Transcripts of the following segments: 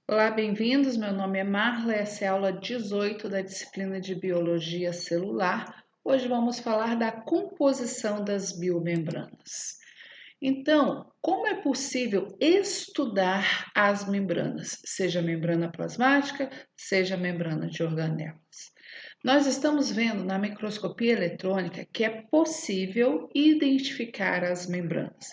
Olá, bem-vindos. Meu nome é Marla, essa é a aula 18 da disciplina de Biologia Celular. Hoje vamos falar da composição das biomembranas. Então, como é possível estudar as membranas, seja a membrana plasmática, seja a membrana de organelas? Nós estamos vendo na microscopia eletrônica que é possível identificar as membranas,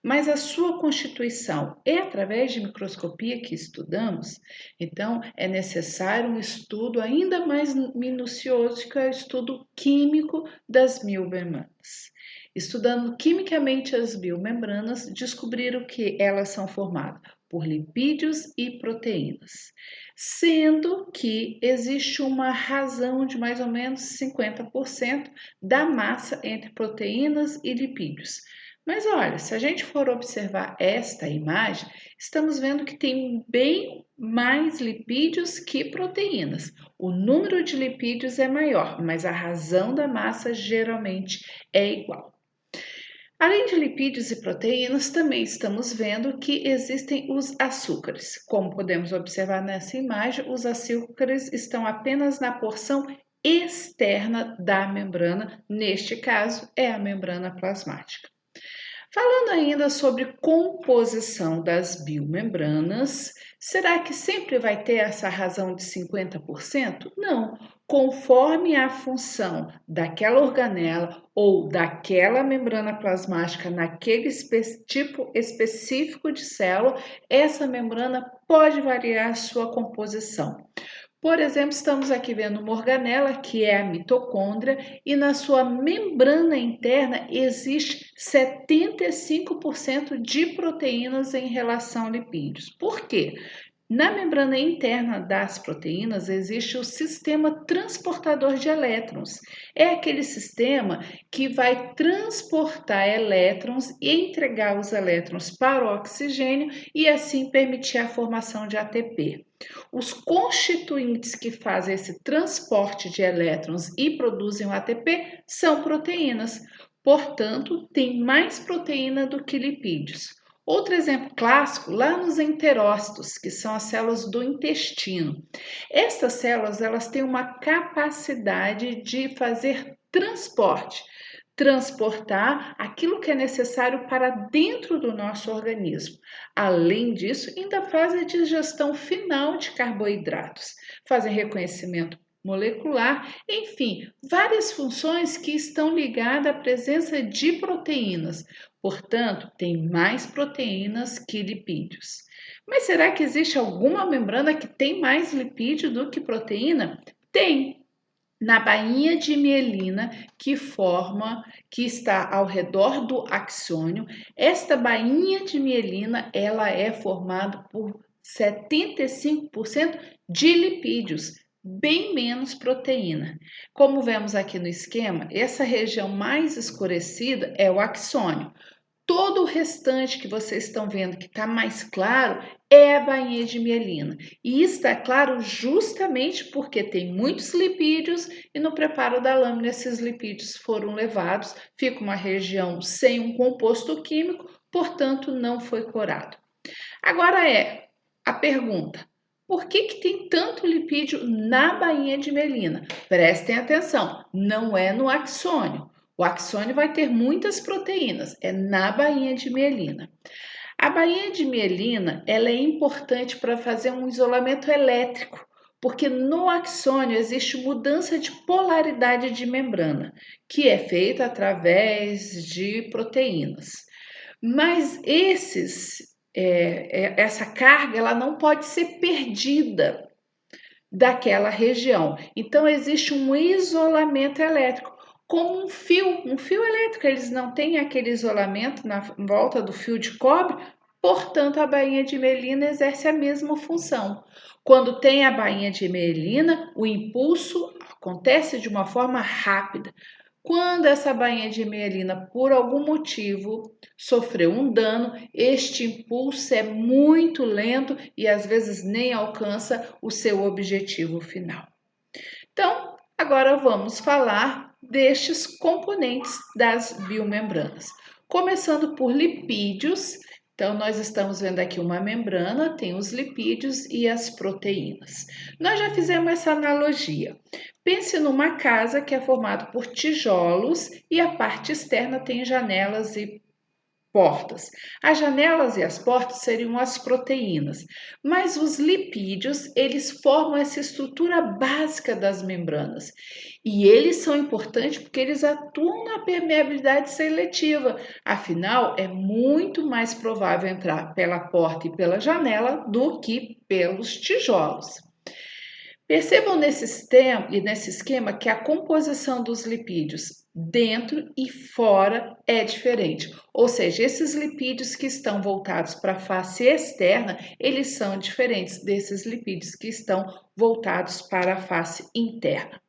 mas a sua constituição é através de microscopia que estudamos, então é necessário um estudo ainda mais minucioso, que é o estudo químico das biomembranas. Estudando quimicamente as biomembranas, descobriram que elas são formadas por lipídios e proteínas, sendo que existe uma razão de mais ou menos 50% da massa entre proteínas e lipídios. Mas olha, se a gente for observar esta imagem, estamos vendo que tem bem mais lipídios que proteínas. O número de lipídios é maior, mas a razão da massa geralmente é igual. Além de lipídios e proteínas, também estamos vendo que existem os açúcares. Como podemos observar nessa imagem, os açúcares estão apenas na porção externa da membrana, neste caso é a membrana plasmática. Falando ainda sobre composição das biomembranas, será que sempre vai ter essa razão de 50%? Não. Conforme a função daquela organela ou daquela membrana plasmática naquele tipo específico de célula, essa membrana pode variar a sua composição. Por exemplo, estamos aqui vendo uma organela, que é a mitocôndria, e na sua membrana interna existe 75% de proteínas em relação a lipídios. Por quê? Na membrana interna das proteínas existe o sistema transportador de elétrons. É aquele sistema que vai transportar elétrons e entregar os elétrons para o oxigênio e assim permitir a formação de ATP. Os constituintes que fazem esse transporte de elétrons e produzem o ATP são proteínas. Portanto, tem mais proteína do que lipídios. Outro exemplo clássico, lá nos enterócitos, que são as células do intestino. Estas células, elas têm uma capacidade de fazer transportar aquilo que é necessário para dentro do nosso organismo. Além disso, ainda faz a digestão final de carboidratos, fazem reconhecimento molecular, enfim, várias funções que estão ligadas à presença de proteínas. Portanto, tem mais proteínas que lipídios. Mas será que existe alguma membrana que tem mais lipídio do que proteína? Tem. Na bainha de mielina que está ao redor do axônio, esta bainha de mielina ela é formada por 75% de lipídios, bem menos proteína. Como vemos aqui no esquema, essa região mais escurecida é o axônio. Todo o restante que vocês estão vendo que está mais claro é a bainha de mielina. E está claro justamente porque tem muitos lipídios e no preparo da lâmina esses lipídios foram levados, fica uma região sem um composto químico, portanto não foi corado. Agora a pergunta: por que tem tanto lipídio na bainha de mielina? Prestem atenção, não é no axônio. O axônio vai ter muitas proteínas, é na bainha de mielina. A bainha de mielina ela é importante para fazer um isolamento elétrico, porque no axônio existe mudança de polaridade de membrana, que é feita através de proteínas. Mas essa carga ela não pode ser perdida daquela região. Então existe um isolamento elétrico, como um fio elétrico. Eles não têm aquele isolamento na volta do fio de cobre, portanto a bainha de mielina exerce a mesma função. Quando tem a bainha de mielina, o impulso acontece de uma forma rápida. Quando essa bainha de mielina, por algum motivo, sofreu um dano, este impulso é muito lento e às vezes nem alcança o seu objetivo final. Então, agora vamos falar destes componentes das biomembranas. Começando por lipídios, Então, nós estamos vendo aqui uma membrana, tem os lipídios e as proteínas. Nós já fizemos essa analogia. Pense numa casa que é formada por tijolos e a parte externa tem janelas e portas. As janelas e as portas seriam as proteínas, mas os lipídios, eles formam essa estrutura básica das membranas. E eles são importantes porque eles atuam na permeabilidade seletiva. Afinal, é muito mais provável entrar pela porta e pela janela do que pelos tijolos. Percebam nesse esquema que a composição dos lipídios dentro e fora é diferente. Ou seja, esses lipídios que estão voltados para a face externa, eles são diferentes desses lipídios que estão voltados para a face interna.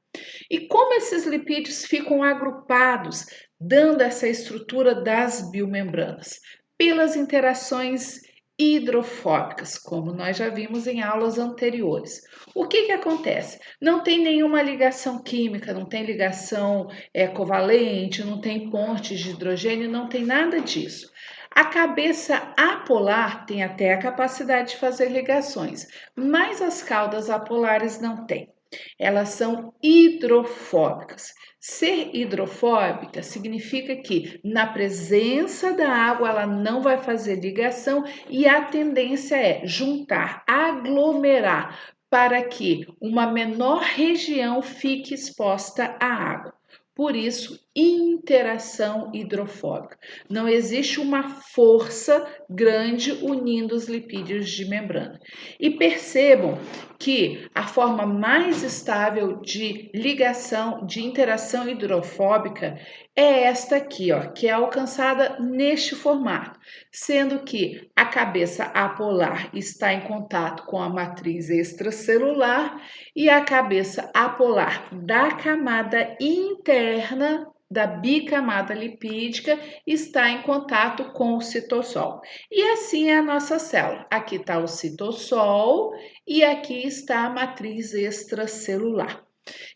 E como esses lipídios ficam agrupados, dando essa estrutura das biomembranas? Pelas interações hidrofóbicas, como nós já vimos em aulas anteriores. O que acontece? Não tem nenhuma ligação química, não tem ligação covalente, não tem pontes de hidrogênio, não tem nada disso. A cabeça apolar tem até a capacidade de fazer ligações, mas as caudas apolares não têm. Elas são hidrofóbicas. Ser hidrofóbica significa que na presença da água ela não vai fazer ligação e a tendência é juntar, aglomerar para que uma menor região fique exposta à água. Por isso, interação hidrofóbica. Não existe uma força grande unindo os lipídios de membrana. E percebam que a forma mais estável de ligação, de interação hidrofóbica é esta aqui, ó, que é alcançada neste formato, sendo que a cabeça apolar está em contato com a matriz extracelular e a cabeça apolar da camada interna da bicamada lipídica está em contato com o citossol. E assim é a nossa célula. Aqui está o citossol e aqui está a matriz extracelular.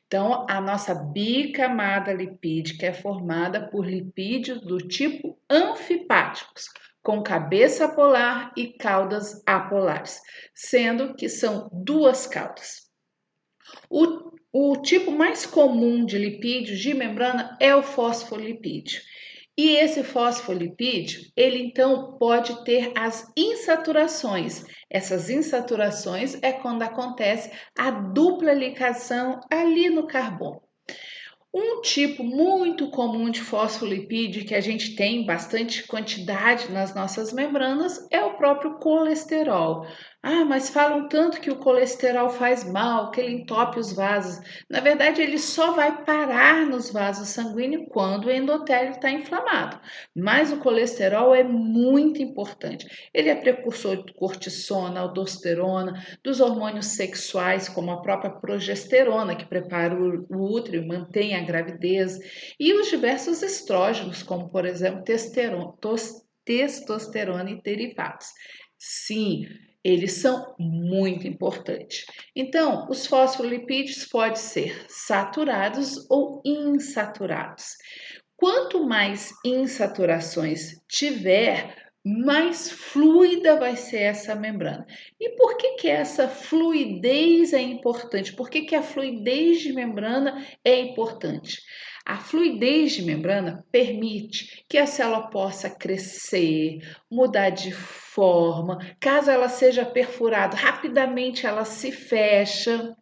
Então, a nossa bicamada lipídica é formada por lipídios do tipo anfipáticos, com cabeça apolar e caudas apolares, sendo que são duas caudas. O tipo mais comum de lipídio de membrana é o fosfolipídio. E esse fosfolipídio, ele então pode ter as insaturações. Essas insaturações é quando acontece a dupla ligação ali no carbono. Um tipo muito comum de fosfolipídio que a gente tem bastante quantidade nas nossas membranas é o próprio colesterol. Ah, mas falam tanto que o colesterol faz mal, que ele entope os vasos. Na verdade, ele só vai parar nos vasos sanguíneos quando o endotélio está inflamado. Mas o colesterol é muito importante. Ele é precursor de cortisona, aldosterona, dos hormônios sexuais, como a própria progesterona, que prepara o útero e mantém a gravidez, e os diversos estrógenos, como por exemplo testosterona e derivados. Sim, eles são muito importantes. Então, os fosfolipídios podem ser saturados ou insaturados. Quanto mais insaturações tiver, mais fluida vai ser essa membrana. E por que essa fluidez é importante? Por que a fluidez de membrana é importante? A fluidez de membrana permite que a célula possa crescer, mudar de forma. Caso ela seja perfurada, rapidamente ela se fecha.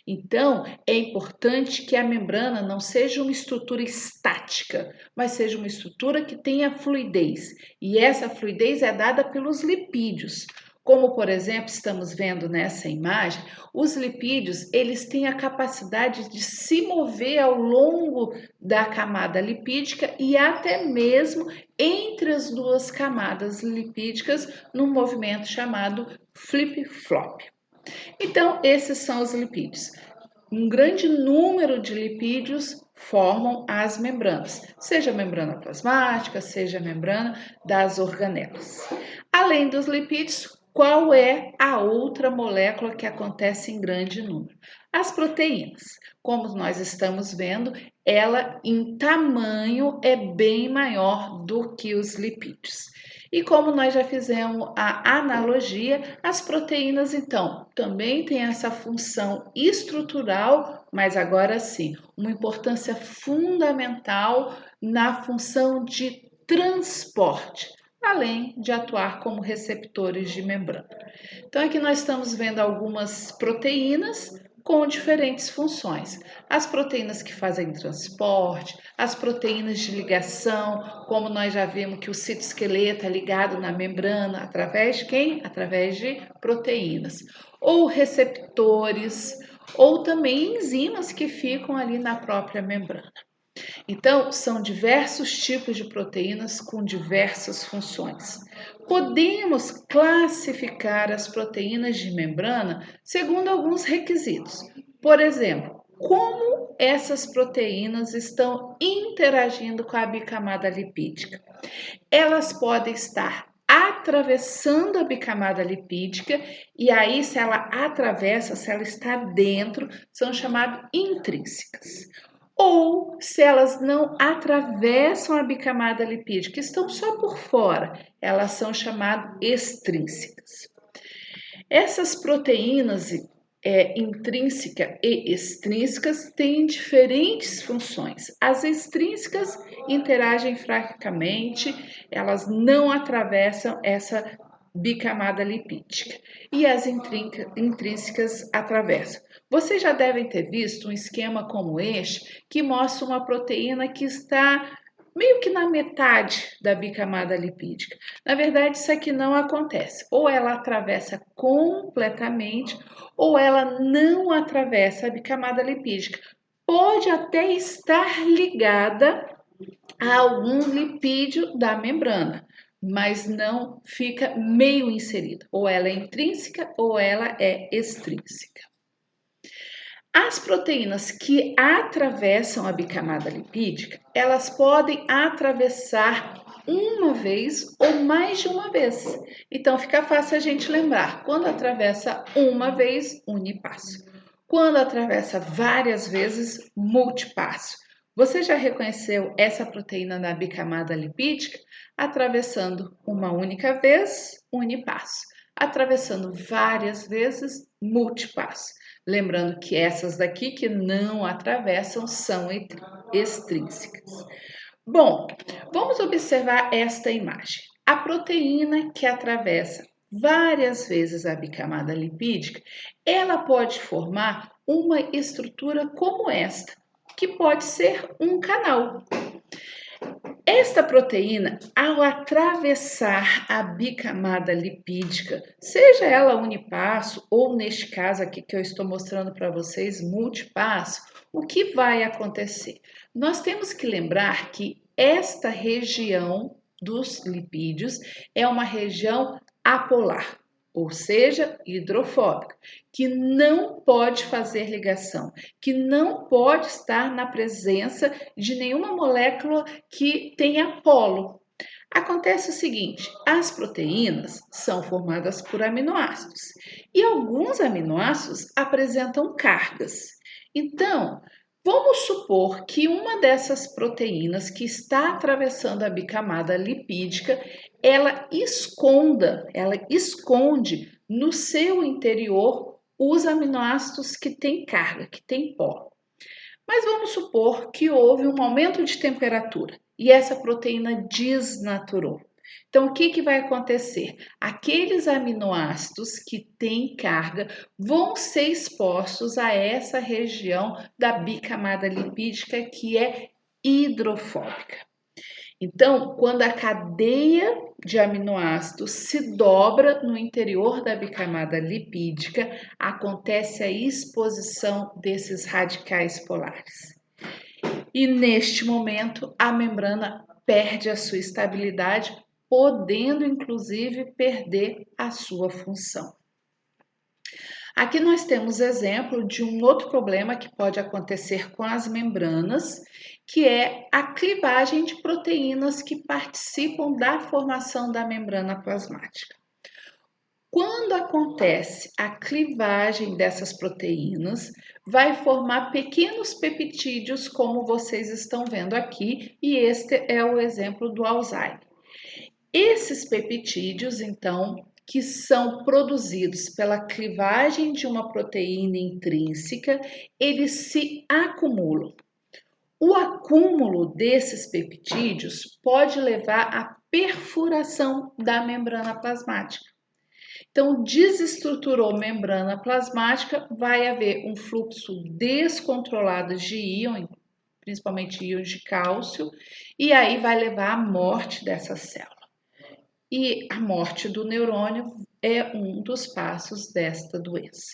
Então, é importante que a membrana não seja uma estrutura estática, mas seja uma estrutura que tenha fluidez. E essa fluidez é dada pelos lipídios. Como, por exemplo, estamos vendo nessa imagem, os lipídios, eles têm a capacidade de se mover ao longo da camada lipídica e até mesmo entre as duas camadas lipídicas num movimento chamado flip-flop. Então, esses são os lipídios. Um grande número de lipídios formam as membranas, seja a membrana plasmática, seja a membrana das organelas. Além dos lipídios, qual é a outra molécula que acontece em grande número? As proteínas. Como nós estamos vendo, ela em tamanho é bem maior do que os lipídios. E como nós já fizemos a analogia, as proteínas, então, também têm essa função estrutural, mas agora sim, uma importância fundamental na função de transporte, além de atuar como receptores de membrana. Então, aqui nós estamos vendo algumas proteínas com diferentes funções. As proteínas que fazem transporte, as proteínas de ligação, como nós já vimos que o citoesqueleto é ligado na membrana através de quem? Através de proteínas. Ou receptores, ou também enzimas que ficam ali na própria membrana. Então, são diversos tipos de proteínas com diversas funções. Podemos classificar as proteínas de membrana segundo alguns requisitos. Por exemplo, como essas proteínas estão interagindo com a bicamada lipídica? Elas podem estar atravessando a bicamada lipídica e aí se ela atravessa, se ela está dentro, são chamadas intrínsecas. Ou se elas não atravessam a bicamada lipídica, estão só por fora, elas são chamadas extrínsecas. Essas proteínas intrínseca e extrínsecas têm diferentes funções. As extrínsecas interagem francamente, elas não atravessam essa bicamada lipídica e as intrínsecas atravessam. Vocês já devem ter visto um esquema como este que mostra uma proteína que está meio que na metade da bicamada lipídica. Na verdade, isso aqui não acontece. Ou ela atravessa completamente, ou ela não atravessa a bicamada lipídica. Pode até estar ligada a algum lipídio da membrana, mas não fica meio inserida. Ou ela é intrínseca ou ela é extrínseca. As proteínas que atravessam a bicamada lipídica, elas podem atravessar uma vez ou mais de uma vez. Então fica fácil a gente lembrar. Quando atravessa uma vez, unipasso. Quando atravessa várias vezes, multipasso. Você já reconheceu essa proteína na bicamada lipídica? Atravessando uma única vez, unipasso. Atravessando várias vezes, multipasso. Lembrando que essas daqui que não atravessam são extrínsecas. Bom, vamos observar esta imagem. A proteína que atravessa várias vezes a bicamada lipídica, ela pode formar uma estrutura como esta, que pode ser um canal. Esta proteína, ao atravessar a bicamada lipídica, seja ela unipasso ou neste caso aqui que eu estou mostrando para vocês, multipasso, o que vai acontecer? Nós temos que lembrar que esta região dos lipídios é uma região apolar, ou seja, hidrofóbica, que não pode fazer ligação, que não pode estar na presença de nenhuma molécula que tenha polo. Acontece o seguinte, as proteínas são formadas por aminoácidos e alguns aminoácidos apresentam cargas. Então, vamos supor que uma dessas proteínas que está atravessando a bicamada lipídica, ela esconde no seu interior os aminoácidos que têm carga, que têm pó. Mas vamos supor que houve um aumento de temperatura e essa proteína desnaturou. Então, o que vai acontecer? Aqueles aminoácidos que têm carga vão ser expostos a essa região da bicamada lipídica que é hidrofóbica. Então, quando a cadeia de aminoácidos se dobra no interior da bicamada lipídica, acontece a exposição desses radicais polares. E neste momento, a membrana perde a sua estabilidade, podendo inclusive perder a sua função. Aqui nós temos exemplo de um outro problema que pode acontecer com as membranas, que é a clivagem de proteínas que participam da formação da membrana plasmática. Quando acontece a clivagem dessas proteínas, vai formar pequenos peptídeos, como vocês estão vendo aqui, e este é o exemplo do Alzheimer. Esses peptídeos, então, que são produzidos pela clivagem de uma proteína intrínseca, eles se acumulam. O acúmulo desses peptídeos pode levar à perfuração da membrana plasmática. Então, desestruturou membrana plasmática, vai haver um fluxo descontrolado de íon, principalmente íons de cálcio, e aí vai levar à morte dessa célula. E a morte do neurônio é um dos passos desta doença.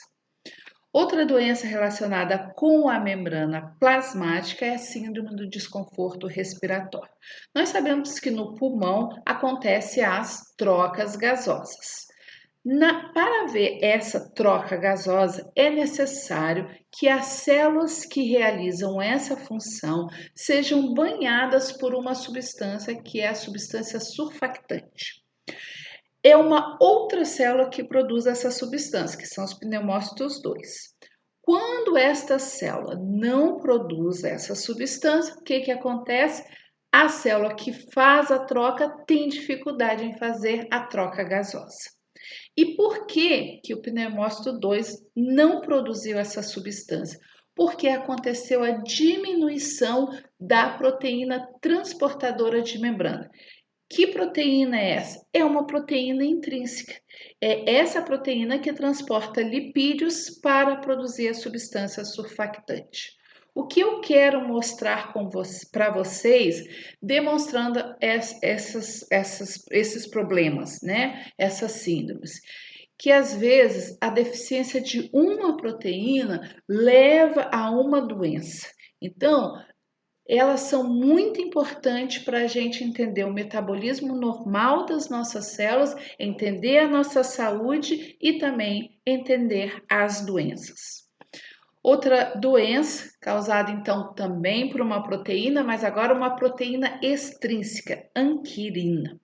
Outra doença relacionada com a membrana plasmática é a síndrome do desconforto respiratório. Nós sabemos que no pulmão acontecem as trocas gasosas. Para haver essa troca gasosa, é necessário que as células que realizam essa função sejam banhadas por uma substância que é a substância surfactante. É uma outra célula que produz essa substância, que são os pneumócitos 2. Quando esta célula não produz essa substância, o que acontece? A célula que faz a troca tem dificuldade em fazer a troca gasosa. E por que o pneumócito 2 não produziu essa substância? Porque aconteceu a diminuição da proteína transportadora de membrana. Que proteína é essa? É uma proteína intrínseca. É essa proteína que transporta lipídios para produzir a substância surfactante. O que eu quero mostrar para vocês, demonstrando esses problemas, né? Essas síndromes. Que às vezes a deficiência de uma proteína leva a uma doença. Então, elas são muito importantes para a gente entender o metabolismo normal das nossas células, entender a nossa saúde e também entender as doenças. Outra doença causada então também por uma proteína, mas agora uma proteína extrínseca, anquirina.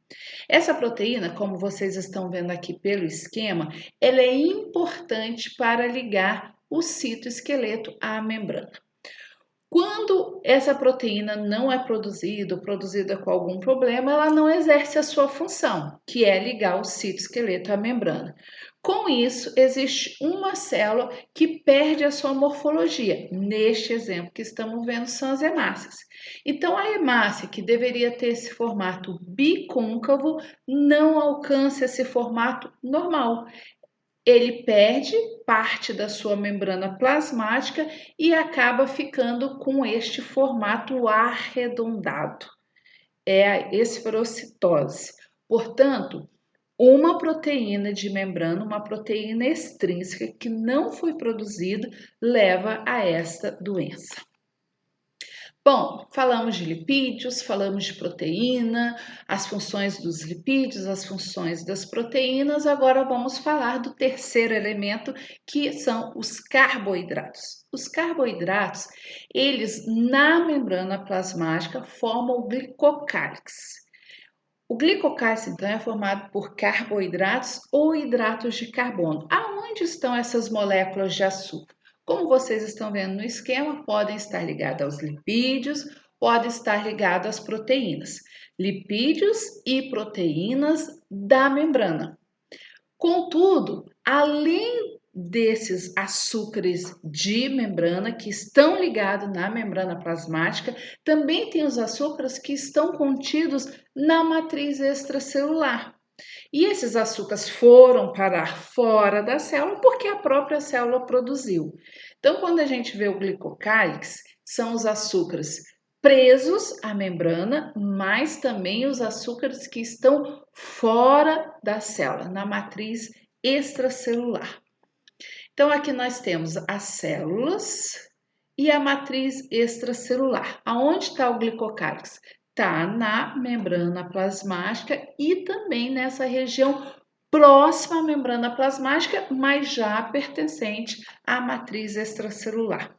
Essa proteína, como vocês estão vendo aqui pelo esquema, ela é importante para ligar o citoesqueleto à membrana. Quando essa proteína não é produzida com algum problema, ela não exerce a sua função, que é ligar o citoesqueleto à membrana. Com isso, existe uma célula que perde a sua morfologia. Neste exemplo que estamos vendo são as hemácias. Então, a hemácia, que deveria ter esse formato bicôncavo, não alcança esse formato normal. Ele perde parte da sua membrana plasmática e acaba ficando com este formato arredondado. É a esferocitose. Portanto, uma proteína de membrana, uma proteína extrínseca que não foi produzida, leva a esta doença. Bom, falamos de lipídios, falamos de proteína, as funções dos lipídios, as funções das proteínas. Agora vamos falar do terceiro elemento, que são os carboidratos. Os carboidratos, eles na membrana plasmática formam o glicocálix. O glicocálix, então, é formado por carboidratos ou hidratos de carbono. Aonde estão essas moléculas de açúcar? Como vocês estão vendo no esquema, podem estar ligadas aos lipídios, podem estar ligadas às proteínas. Lipídios e proteínas da membrana. Contudo, além desses açúcares de membrana que estão ligados na membrana plasmática, também tem os açúcares que estão contidos na matriz extracelular. E esses açúcares foram parar fora da célula porque a própria célula produziu. Então, quando a gente vê o glicocálix, são os açúcares presos à membrana, mas também os açúcares que estão fora da célula, na matriz extracelular. Então, aqui nós temos as células e a matriz extracelular. Aonde está o glicocálix? Está na membrana plasmática e também nessa região próxima à membrana plasmática, mas já pertencente à matriz extracelular.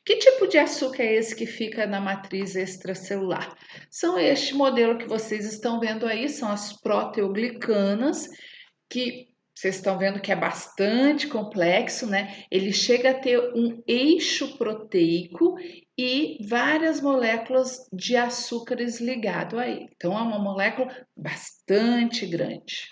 Que tipo de açúcar é esse que fica na matriz extracelular? São este modelo que vocês estão vendo aí, são as proteoglicanas, que Vocês estão vendo que é bastante complexo, né? Ele chega a ter um eixo proteico e várias moléculas de açúcares ligado a ele. Então, é uma molécula bastante grande.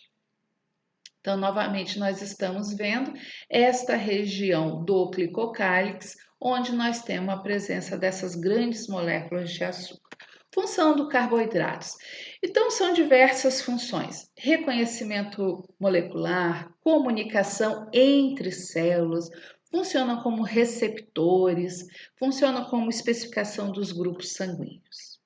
Então, novamente, nós estamos vendo esta região do glicocálix, onde nós temos a presença dessas grandes moléculas de açúcar. Função do carboidratos. Então, são diversas funções: reconhecimento molecular, comunicação entre células, funcionam como receptores, funcionam como especificação dos grupos sanguíneos.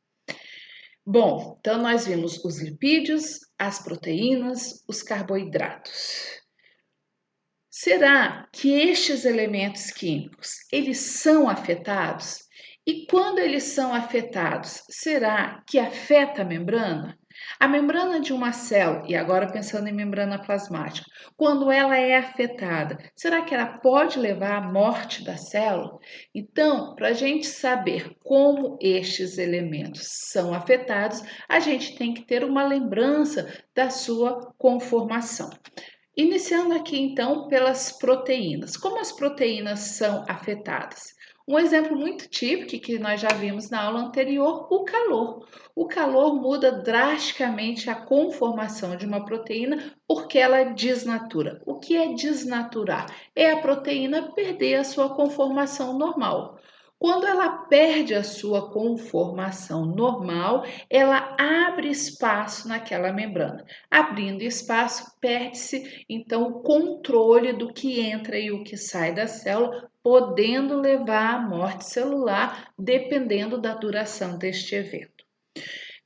Bom, então nós vimos os lipídios, as proteínas, os carboidratos. Será que estes elementos químicos, eles são afetados? E quando eles são afetados, será que afeta a membrana? A membrana de uma célula, e agora pensando em membrana plasmática, quando ela é afetada, será que ela pode levar à morte da célula? Então, para a gente saber como estes elementos são afetados, a gente tem que ter uma lembrança da sua conformação. Iniciando aqui então pelas proteínas. Como as proteínas são afetadas? Um exemplo muito típico que nós já vimos na aula anterior, o calor. O calor muda drasticamente a conformação de uma proteína porque ela desnatura. O que é desnaturar? É a proteína perder a sua conformação normal. Quando ela perde a sua conformação normal, ela abre espaço naquela membrana. Abrindo espaço, perde-se então o controle do que entra e o que sai da célula, podendo levar à morte celular, dependendo da duração deste evento.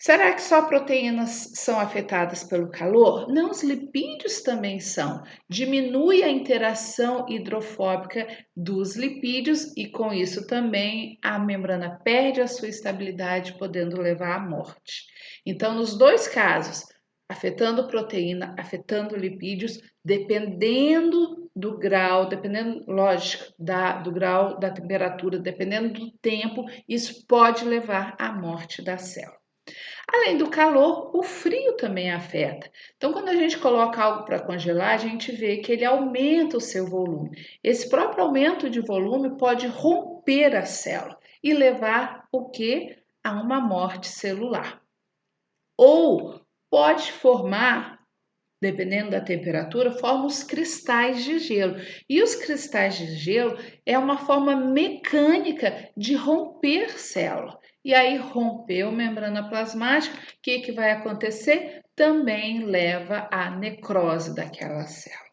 Será que só proteínas são afetadas pelo calor? Não, os lipídios também são. Diminui a interação hidrofóbica dos lipídios e com isso também a membrana perde a sua estabilidade, podendo levar à morte. Então, nos dois casos, afetando proteína, afetando lipídios, dependendo do grau, dependendo, lógico, do grau da temperatura, dependendo do tempo, isso pode levar à morte da célula. Além do calor, o frio também afeta. Então, quando a gente coloca algo para congelar, a gente vê que ele aumenta o seu volume. Esse próprio aumento de volume pode romper a célula e levar o que? A uma morte celular. Ou pode formar, dependendo da temperatura, forma os cristais de gelo. E os cristais de gelo é uma forma mecânica de romper célula. E aí rompeu membrana plasmática, o que vai acontecer? Também leva à necrose daquela célula.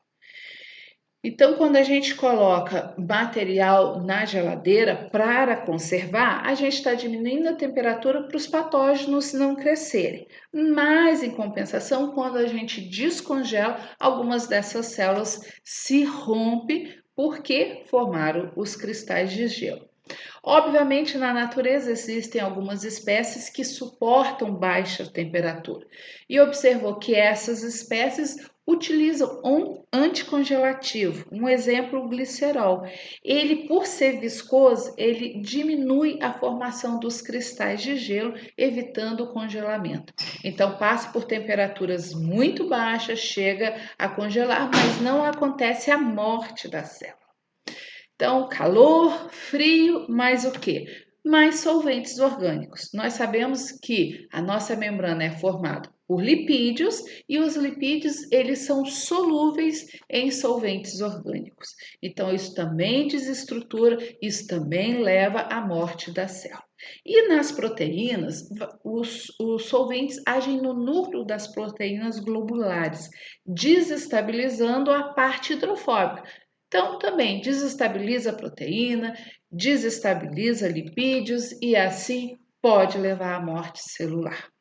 Então, quando a gente coloca material na geladeira para conservar, a gente está diminuindo a temperatura para os patógenos não crescerem. Mas, em compensação, quando a gente descongela, algumas dessas células se rompem porque formaram os cristais de gelo. Obviamente, na natureza existem algumas espécies que suportam baixa temperatura e observou que essas espécies utilizam um anticongelativo, um exemplo, o glicerol. Ele, por ser viscoso, ele diminui a formação dos cristais de gelo, evitando o congelamento. Então, passa por temperaturas muito baixas, chega a congelar, mas não acontece a morte da célula. Então, calor, frio, mais o quê? Mais solventes orgânicos. Nós sabemos que a nossa membrana é formada por lipídios e os lipídios eles são solúveis em solventes orgânicos. Então, isso também desestrutura, isso também leva à morte da célula. E nas proteínas, os solventes agem no núcleo das proteínas globulares, desestabilizando a parte hidrofóbica. Então, também desestabiliza a proteína, desestabiliza lipídios e assim pode levar à morte celular.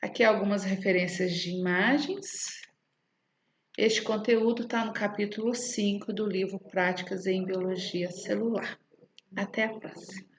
Aqui algumas referências de imagens. Este conteúdo está no capítulo 5 do livro Práticas em Biologia Celular. Até a próxima!